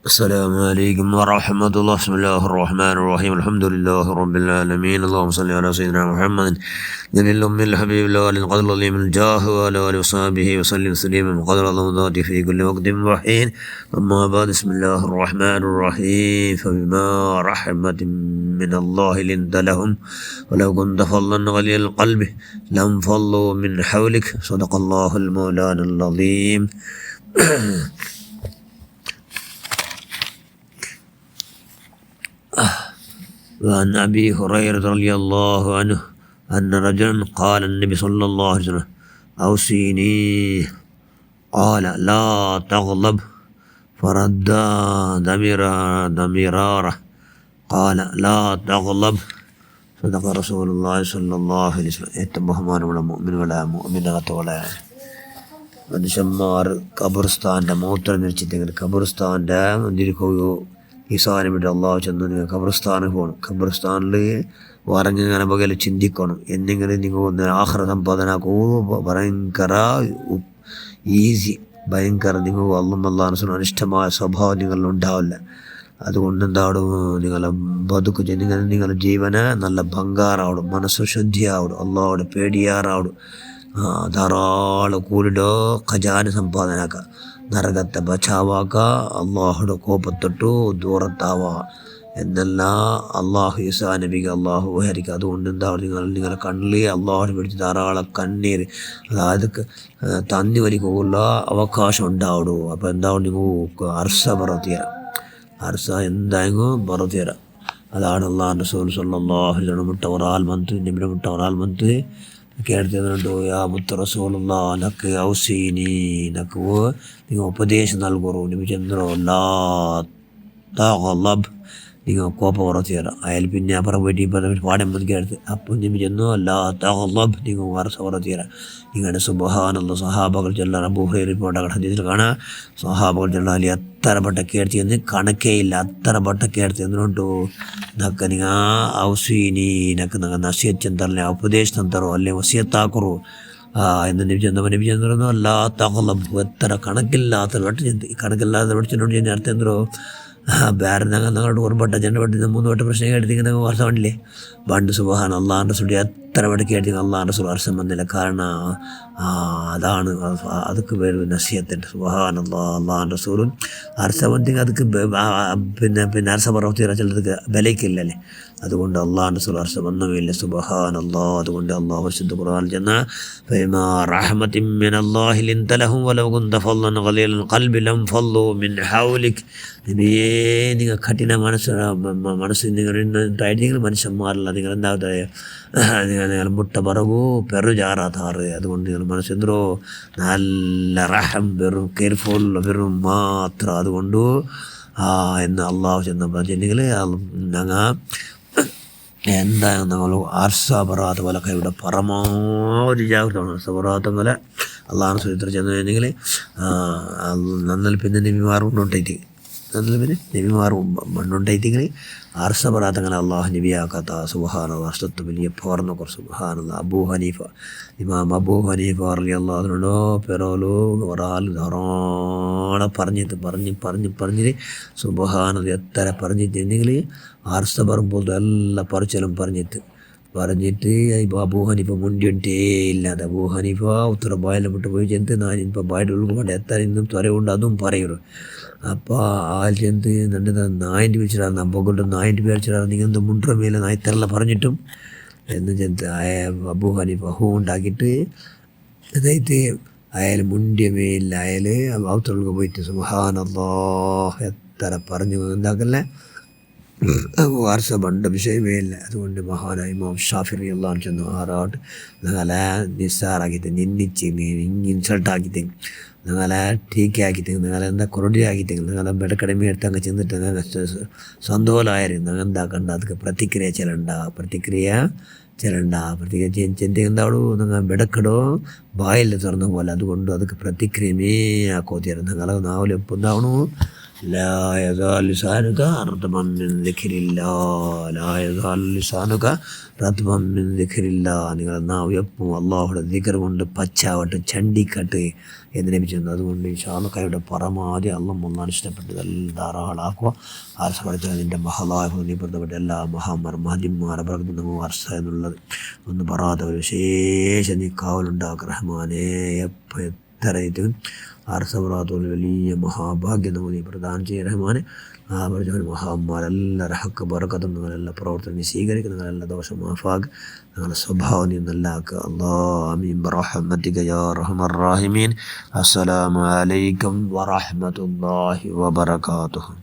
السلام عليكم ورحمة الله. بسم الله الرحمن الرحيم. الحمد لله رب العالمين. اللهم صل على سيدنا محمد جليل من الحبيب الأول قدر الله من الجاه وعلى آله وصحبه وسلم تسليما قدر الله ذاته في كل وقت وحين. أما بعد، بسم الله الرحمن الرحيم. فبما رحمة من الله لنت لهم ولو كنت فظا غليظ القلب لانفضوا من حولك. صدق الله المولانا العظيم. وعن أبي هريرة رضي الله عنه أن رجلا قال النبي صلى الله عليه وسلم أوصيني، قال لا تغضب، فرد ضميراره قال لا تغضب. صدق رسول الله صلى الله عليه وسلم. ഏറ്റവും ബഹുമാനമുള്ള മുഅ്മിനുകളെ മനുഷ്യന്മാർ ഖബർസ്ഥാൻ്റെ മൂത്രം നിശ്ചിതെങ്കിൽ ഖബർസ്ഥാൻ്റെ എന്തിരിക്കുകയോ ഈ സാധനം വിട്ട് അള്ളാഹു ചെന്ന് നിങ്ങൾ ഖബർസ്ഥാനിൽ പോകണം. ഖബർസ്ഥാനിൽ പറഞ്ഞിങ്ങനെ വകയിൽ ചിന്തിക്കണം. എന്തെങ്കിലും നിങ്ങൾ ഒന്ന് ആഖിറ സമ്പാദനാക്കൂ. ഭയങ്കര ഈസി, ഭയങ്കര നിങ്ങൾ അല്ലാഹു അനിഷ്ടമായ സ്വഭാവം നിങ്ങളിലുണ്ടാവില്ല. അതുകൊണ്ട് എന്താവും, നിങ്ങളെ ബതുക്ക് നിങ്ങളുടെ ജീവന് നല്ല ഭംഗാറാവണം, മനസ്സ് ശുദ്ധിയാവണം, അള്ളാഹുടെ പേടിയാറാവണം, ധാരാളം കൂടിടോ ഖജാന സമ്പാദനാക്കുക, നരകത്തെ ബച്ചാവാക്കുക, അള്ളാഹുടെ കോപത്തൊട്ടു ദൂരത്താവുക എന്നെല്ലാം അള്ളാഹു ഈസാ നബിക്ക് അള്ളാഹു ഉപകരിക്കുക. അതുകൊണ്ട് എന്താ നിങ്ങളുടെ കണ്ണിൽ അള്ളാഹുനെ പിടിച്ച് ധാരാളം കണ്ണീര്, അതായത് തന്നി വലിക്കുള്ള അവകാശം ഉണ്ടാവുള്ളൂ. അപ്പോൾ എന്താവും, നിങ്ങൾ അർസ പറത്തിയരാം, അർസ എന്തായെങ്കിലും പറത്തിയരാം. അതാണ് അള്ളാഹു റസൂൽ സല്ലല്ലാഹു അലൈഹി വസല്ലം മുട്ടവറാൽ മന്ത് നബിയുടെ മുട്ടവറാൽ മന്ത് കേൾക്കുന്നുണ്ടോ. യാ മുത്ത റസൂലുള്ളാ നക്ക് ഔസീനി, നക്ക് നിങ്ങൾ ഉപദേശം നൽകുറു. നബി ചന്ദ്രോ ലാ തഗ്ളബ്, നിങ്ങൾ കോപ്പ ഉറച്ചേരാം. അയാൾ പിന്നെ അപ്പുറം പോയിട്ട് ഇപ്പം പാടം കേൾത്ത് അപ്പം നബി ചെന്നു ലാ തഗ്ളബ്, നിങ്ങൾ വറച്ച ഉറച്ചേരാം. നിങ്ങളുടെ സുബ്ഹാനല്ലാഹ് സഹാബകൾ ചെല്ലാൻ അബൂ ഹുറൈറ റിപ്പോർട്ട് ഹദീസിൽ കാണാം. സഹാബകൾ ചെല്ലാൻ എത്ര പട്ട കേൾത്തി എന്ന് കണക്കേ ഇല്ല, അത്ര പട്ട കേൾത്തി എന്തുകൊണ്ടു നക്ക് നിങ്ങൾ ഔസീനി, നക്ക് നിങ്ങൾ നസിയച്ചൻ തരല്ലേ, ഉപദേശം തരോ അല്ലെ വസിയത്താക്കുറു എന്ന് നബി ചന്ദ്രനോ അല്ലാ തഗ്ളബ്. എത്ര കണക്കില്ലാത്ത വട്ട ചെന്ത്, കണക്കില്ലാത്ത പഠിച്ചിട്ടുണ്ട് ഞാൻ അർത്ഥം എന്തോ വേറെ ഞങ്ങളോട് ഒരുപട്ട ജനപട്ടി 3 വട്ടം പ്രശ്നം കേട്ടിങ്ങനെ വർഷം വേണ്ടില്ലേ പണ്ട്. സുബ്ഹാൻ അള്ളാഹ് റസൂൽ എത്ര വട്ടം കേട്ടി അള്ളാഹ് റസൂൽ അർസം വന്നില്ല. കാരണം അതാണ് അതൊക്കെ പേര് നസിയത്തുണ്ട്. സുബ്ഹാൻ അള്ളാഹ് റസൂലും അർസം വന്നെങ്കിൽ അതൊക്കെ പിന്നെ അർസം പ്രവർത്തിക്കാൻ ചിലർക്ക് വിലയ്ക്കില്ലല്ലേ. അതുകൊണ്ട് അള്ളാഹ് റസൂൽ അർസം വന്നുമില്ല. സുബ്ഹാൻ അള്ളാഹ്. അതുകൊണ്ട് അള്ളാഹു പരിശുദ്ധ ഖുർആനിൽ ചെന്ന ഫബിമാ റഹ്മത്തിൻ മിനല്ലാഹി ലിൻത ലഹും വലൗ കുൻത ഫളൻ ഗലീലൽ ഖൽബി ലൻഫളു മിൻ ഹൗലിക്. നബിയേ, നിങ്ങൾ കഠിന മനസ്സ് നിങ്ങളുണ്ടായിട്ട് മനുഷ്യന്മാരല്ല, നിങ്ങളെന്താ നിങ്ങൾ മുട്ട പറവൂ പെറു ചാറാത്താറ്. അതുകൊണ്ട് നിങ്ങൾ മനസ്സെന്തോ നല്ല റഹം, വെറും കെയർഫുൾ, വെറും മാത്രം. അതുകൊണ്ട് എന്ന് അള്ളാഹു ചെന്ന പറഞ്ഞെങ്കിൽ ഞങ്ങൾ എന്താ നമ്മൾ അർസപറാത്ത പോലെ ഇവിടെ പരമാവധി ജാഗ്രതമാണ്. അർസപറാത്ത പോലെ അള്ളാഹു സുഹൃത്തിൽ ചെന്നെങ്കിൽ നന്നൽ പിന്നെ നബിമാർ കൊണ്ടുണ്ടായിട്ട് നബിമാറും മണ്ണുണ്ടായിട്ടെങ്കിൽ അർസപറാത്തങ്ങനെ അള്ളാഹു നബിയാക്കാത്ത. സുബ്ഹാനല്ലാഹ്. വർഷത്ത് വലിയ പോർന്ന കുറച്ച്. സുബ്ഹാനല്ലാഹ്. ഇമാം അബൂ ഹനീഫ റളിയല്ലാഹു പെറോലോ ഒരാൾ ധാരാളം പറഞ്ഞിട്ട് സുബ്ഹാനല്ലാഹ് എത്ര പറഞ്ഞിട്ടുണ്ടെങ്കിൽ അർസപറും പോലത്തെ എല്ലാ പറച്ചിലും പറഞ്ഞിട്ട് അബൂ ഹനീഫ മുണ്ടിയൊട്ടേ ഇല്ലാതെ അബൂ ഹനീഫ ഉത്തര ബായെല്ലാം വിട്ട് പോയി ചെന്ന് ഞാനിപ്പോൾ ബായുടെ ഉൾക്കൊണ്ട് എത്ര ഇന്നും ത്വരയുണ്ട് അതും പറയുള്ളൂ. അപ്പോൾ ആൾ ചെന്ന് രണ്ട് നായിൻ്റെ വിളിച്ചിടാറ്, അമ്പകൊണ്ട് നായിൻ്റെ വിളിച്ചിടാറ്, നിങ്ങൾ എന്ത് മുണ്ടറ മേലെ നായത്തരല്ല പറഞ്ഞിട്ടും എന്ന് ചെന്ന് അബൂ ഹനീഫ ഹൂ ഉണ്ടാക്കിയിട്ട് അതായിട്ട് അയാൾ മുണ്ടിയ മേലിൽ അയാൾ അവത്തൊഴുക പോയിട്ട് സുബ്ഹാനല്ലാഹ് എത്ര പറഞ്ഞു എന്താക്കല്ലേ വാർസ പണ്ട വിഷയമേ ഇല്ല. അതുകൊണ്ട് മഹാനായ ഇമാം ഷാഫിഈ അള്ളാഹു ചെന്നു ആറാട്ട് നിങ്ങളെ നിസ്സാറാക്കിയിട്ട് നിന്നിച്ച് ഇൻസൾട്ടാക്കിയിട്ട് നിങ്ങളെ ടീക്കാക്കിയിട്ട് നിങ്ങളെന്താ കുറുടിയാക്കിയിട്ട് നിങ്ങളെ ബെടക്കടമ എടുത്ത് അങ്ങ് ചെന്നിട്ട് നിങ്ങൾ സന്തോഷമായിരുന്നു നിങ്ങൾ എന്താക്കണ്ട. അതൊക്കെ പ്രതിക്രിയ ചെല്ലണ്ട എന്താവൂ നിങ്ങൾ ബെടക്കടോ ബായിൽ തുറന്ന പോലെ. അതുകൊണ്ട് അതൊക്കെ പ്രതിക്രിയമേ ആക്കോത്തിയായിരുന്നു. നിങ്ങളെ നാവിലെപ്പം എന്താവണു لا يزال لسانك رطبا من ذكر الله لا يزال لسانك رطبا من ذكر الله നിങ്ങളുടെ നാവ് എപ്പോൾ അള്ളാഹുടെ ദിക്ർ കൊണ്ട് പച്ചാവട്ടെ ചണ്ടിക്കട്ടെ എന്ന് ലഭിച്ചിരുന്നു. അതുകൊണ്ട് ഇൻഷാ അല്ലാഹ് കൈയുടെ പരമാവധി അള്ളാഹ് മുന്നാൻ ഇഷ്ടപ്പെട്ടതെല്ലാം ധാരാളമാക്കുക. ആർസ പഠിച്ച നിൻ്റെ മഹലായ നീ ബന്ധപ്പെട്ട എല്ലാ മഹാന്മാർ പ്രകൃതി വർഷ എന്നുള്ളത് ഒന്ന് പറയാത്ത ഒരു വിശേഷ നീ കാവലുണ്ടാക്കുക റഹ്മാനേ. എപ്പോൾ എത്ര ഇത് ആർസവറാത്തോളം വലിയ മഹാഭാഗ്യം നമ്മൾ നീ പ്രദാനം ചെയ്യ റഹ്മാനെ. ആ പറഞ്ഞ മഹാന്മാരെല്ലാവരും ഹക്ക് ബർക്കത്തും നിങ്ങളെല്ലാം പ്രവർത്തനം നീ സ്വീകരിക്കുക. നിങ്ങളെല്ലാം ദോഷം മാഫാക്ക് നിങ്ങളുടെ സ്വഭാവം നീ നല്ലാക്കുക. അല്ലാഹ് ആമീൻ ബിറഹ്മതിക യാ അർഹമർ റഹീമീൻ. അസ്സലാമു അലൈക്കും വറഹ്മത്തുള്ളാഹി വബറകാതുഹു.